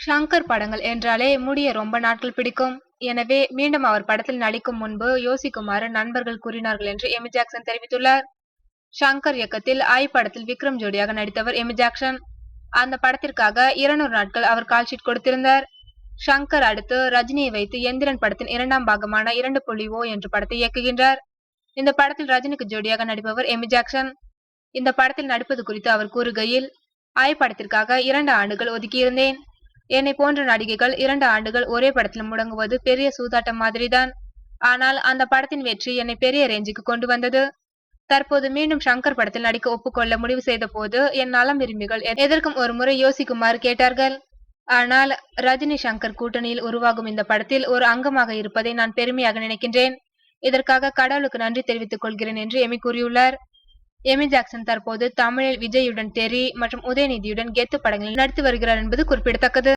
ஷங்கர் படங்கள் என்றாலே முடிய ரொம்ப நாட்கள் பிடிக்கும். எனவே மீண்டும் அவர் படத்தில் நடிக்கும் முன்பு யோசிக்குமாறு நண்பர்கள் கூறினார்கள் என்று எமி ஜாக்சன் தெரிவித்துள்ளார். ஷங்கர் இயக்கத்தில் ஐ படத்தில் விக்ரம் ஜோடியாக நடித்தவர் எமி ஜாக்சன். அந்த படத்திற்காக 200 நாட்கள் அவர் கால்ஷீட் கொடுத்திருந்தார். ஷங்கர் அடுத்து ரஜினியை வைத்து எந்திரன் படத்தின் 2ஆம் பாகமான 2.0 என்ற படத்தை இயக்குகின்றார். இந்த படத்தில் ரஜினிக்கு ஜோடியாக நடிப்பவர் எமி ஜாக்சன். இந்த படத்தில் நடிப்பது குறித்து அவர் கூறுகையில், ஐ படத்திற்காக 2 ஆண்டுகள் ஒதுக்கியிருந்தேன். என்னை போன்ற நடிகைகள் 2 ஆண்டுகள் ஒரே படத்தில் முடங்குவது பெரிய சூதாட்டம் மாதிரிதான். ஆனால் அந்த படத்தின் வெற்றி என்னை பெரிய ரேஞ்சுக்கு கொண்டு வந்தது. தற்போது மீண்டும் ஷங்கர் படத்தில் நடிக்க ஒப்புக்கொள்ள முடிவு செய்த போது என் நலம் விரும்பிகள் எதற்கும் ஒரு முறை யோசிக்குமாறு கேட்டார்கள். ஆனால் ரஜினி ஷங்கர் கூட்டணியில் உருவாகும் இந்த படத்தில் ஒரு அங்கமாக இருப்பதை நான் பெருமையாக நினைக்கின்றேன். இதற்காக கடவுளுக்கு நன்றி தெரிவித்துக் கொள்கிறேன் என்று எமி கூறியுள்ளார். எமி ஜாக்சன் தற்போது தமிழில் விஜயுடன் தெறி மற்றும் உதயநிதியுடன் கெத்து படங்களில் நடித்து வருகிறார் என்பது குறிப்பிடத்தக்கது.